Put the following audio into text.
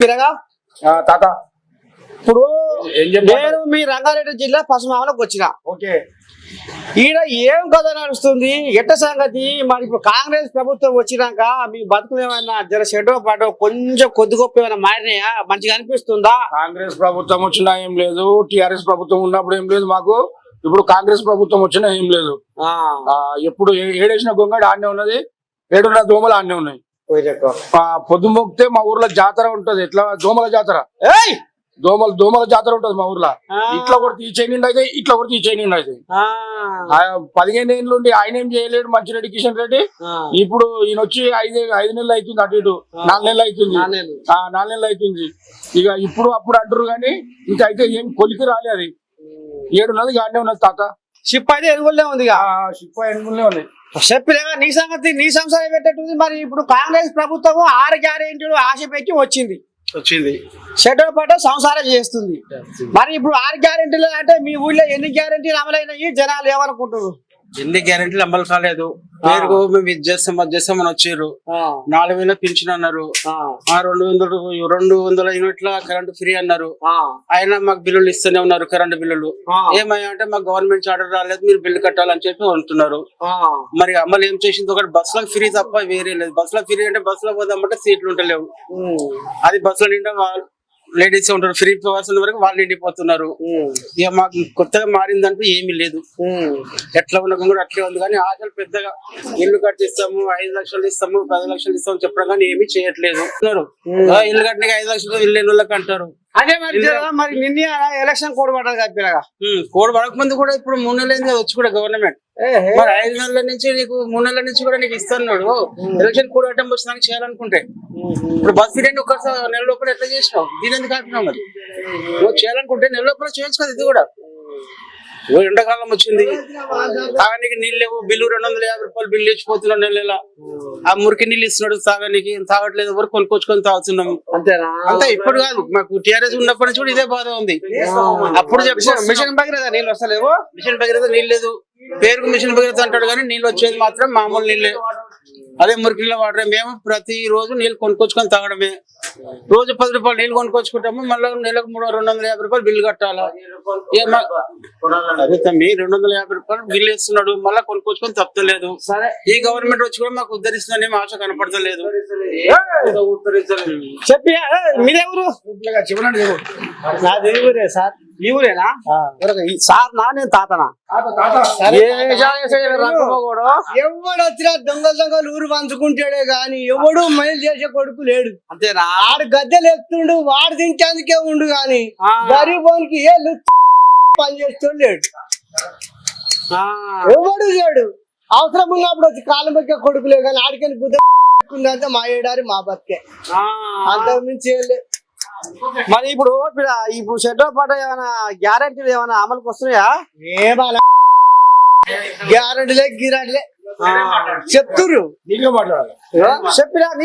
తాత ఇప్పుడు నేను మీ రంగారెడ్డి జిల్లా పసుమామలకు వచ్చిన. ఓకే, ఈడ ఏం కథ నడుస్తుంది, ఎట్ట సంగతి? మరి ఇప్పుడు కాంగ్రెస్ ప్రభుత్వం వచ్చినాక మీ బతుకులు ఏమైనా జర షెడో పాటో కొంచెం కొద్ది గొప్ప ఏమైనా మారినాయా? మంచిగా అనిపిస్తుందా? కాంగ్రెస్ ప్రభుత్వం వచ్చినా ఏం లేదు, టిఆర్ఎస్ ప్రభుత్వం ఉన్నప్పుడు ఏం లేదు మాకు. ఇప్పుడు కాంగ్రెస్ ప్రభుత్వం వచ్చినా ఏం లేదు. ఎప్పుడు ఏడేసిన గొంగడి ఆడనే ఉన్నది, 7 దోమలు ఆడనే ఉన్నాయి. పొద్దు మొక్కితే మా ఊర్లో జాతర ఉంటది. ఎట్లా? దోమల జాతర. దోమల జాతర ఉంటది మా ఊర్లో. ఇట్లా కొడితే ఈ చైన్ అయితే, ఇట్లా కొడితే ఈ చైన్ అయితే. 15 ఏళ్ళ నుండి ఆయన ఏం చేయలేడు మంచిరెడ్డి కిషన్ రెడ్డి. ఇప్పుడు ఈయన వచ్చి 5 నెలలు అవుతుంది, అటు ఇటు 4 నెలలు అవుతుంది. 4 నెలలు అవుతుంది. ఇక ఇప్పుడు అప్పుడు అంటారు కానీ ఇంకా అయితే ఏం కొలికి రాలే. అది 7 నెలలు గానే ఉన్నది తాత. షిప్ అయితే ఎనుగులే ఉంది. షిప్ ఎనుగులే ఉంది. చెప్పినా నీ సంగతి, నీ సంసారం పెట్టేటుంది. మరి ఇప్పుడు కాంగ్రెస్ ప్రభుత్వం 6 గ్యారెంటీలు ఆశ పెట్టి వచ్చింది. షెడ్యూల్ పాట సంసారం చేస్తుంది. మరి ఇప్పుడు 6 గ్యారెంటీలు అంటే మీ ఊళ్ళో ఎన్ని గ్యారెంటీలు అమలైనవి? జనాలు ఏమనుకుంటారు? ఎన్ని గ్యారెంటీలు అమలు కాలేదు. పేరుకు మేము ఇది చేస్తామని వచ్చారు. 4,000 పింఛన్ అన్నారు. 200 యూనిట్ల కరెంట్ ఫ్రీ అన్నారు. ఆయన మాకు బిల్లులు ఇస్తూనే ఉన్నారు, కరెంటు బిల్లులు. ఏమయ్యా అంటే మాకు గవర్నమెంట్ ఆర్డర్ రాలేదు, మీరు బిల్లు కట్టాలని చెప్పి అంటున్నారు. మరి అమలు ఏం చేసింది? ఒకటి బస్సులకు ఫ్రీ తప్ప వేరే లేదు. బస్సులో ఫ్రీ అంటే బస్సులో పోదామంటే సీట్లు ఉంటలేవు. అది బస్సులో నిండా లేడీస్ ఉంటారు, ఫ్రీ పర్సన్ వరకు వాళ్ళు నిండిపోతున్నారు. ఇక మాకు కొత్తగా మారిందంటూ ఏమీ లేదు. ఎట్లా ఉన్న కూడా అట్లే ఉంది. కానీ ఆశలు పెద్దగా ఇల్లు కట్టిస్తాము, 5 లక్షలు ఇస్తాము, 10 లక్షలు ఇస్తాము చెప్పడం కానీ ఏమీ చేయట్లేదు. ఇల్లు కట్టిన 5 లక్షలు ఇల్లు ఎన్ని వాళ్ళకి అంటారు. అదే మరి నిన్న ఎలక్షన్ కోడ్ పడాలి కదా. కోడ్ పడక ముందు కూడా ఇప్పుడు 3 నెలలు వచ్చి కూడా గవర్నమెంట్ మరి 5 నెలల నుంచి నీకు 3 నెలల నుంచి కూడా నీకు ఇస్తున్నాడు. ఎలక్షన్ కోడ్ అటెంప్ వచ్చినాక చేయాలనుకుంటే ఇప్పుడు బస్ ఫిట్ ఒక నెల లోపల ఎట్లా చేసినావు? దీని ఎందుకు ఆపినావు? మరి నువ్వు చేయాలనుకుంటే నెల లోపల చేయొచ్చు కదా. ఇది కూడా ఎండాకాలం వచ్చింది, తాగడానికి నీళ్ళు లేవు. బిల్లు 250 రూపాయలు బిల్లు ఇచ్చిపోతున్నాడు నెల. ఆ మురికి నీళ్ళు ఇస్తున్నాడు తాగడానికి, తాగట్లేదు. ఎవరు కొనుక్కొచ్చుకొని తాగుతున్నాము. అంతేనా? అంతే. ఇప్పుడు కాదు, మాకు టీఆర్ఎస్ ఉన్నప్పటి నుంచి కూడా ఇదే బాధ ఉంది. అప్పుడు చెప్పారు మిషన్ భగీరథ నీళ్ళు వస్తలేవు. మిషన్ భగీరథ నీళ్ళు లేదు. పేరుకు మిషన్ భగీరథ అంటాడు కానీ నీళ్ళు వచ్చేది మాత్రం మామూలు నీళ్ళే. అదే మురికి నీళ్ళ వాడరే. మేము ప్రతి రోజు నీళ్ళు కొనుక్కొచ్చుకొని తాగడమే. రోజు 10 రూపాయలు నీళ్ళు కొనుక్కొచ్చుకుంటాము. మళ్ళీ నెలకు 250 రూపాయలు బిల్లు కట్టాలా? 250 రూపాయలు బిల్లు ఇస్తున్నాడు, మళ్ళీ కొనుక్కొచ్చుకొని తప్పలేదు. ఈ గవర్నమెంట్ వచ్చి కూడా మాకు ఉద్ధరిస్తుందని ఆశ కనపడతలేదు. చెప్పి మీరెవరు? నాది ఊరే సార్. ఈ ఊరేనా సార్? నేను తాతనా? ఎవడు వచ్చినా దొంగలు ఊరు పంచుకుంటాడే గాని ఎవడు మైలు చేసే కొడుకు లేడు. అంతేనా? ఆడు గద్దెలు ఎత్తుండు, వాడు తింటానికే ఉండు గాని గరీబోనికి ఏ పని చేస్తూ లేడు. ఎవడు లేడు. అవసరం ఉన్నప్పుడు వచ్చి కాలం బతికే కొడుకులే కానీ ఆడికని గుద్దంటే మా ఏడారి మా బతికే, అంతకు మించి ఏం లేదు. మరి ఇప్పుడు షెడ్యూల్ పాట ఏమైనా గ్యారెంటీలు ఏమైనా అమలుకి వస్తున్నాయా? ఏమన్నా గ్యారెంటీలే గిరాంటీలే చెప్తుర్రు. నీట్గా మాట్లాడాలి. చెప్పినా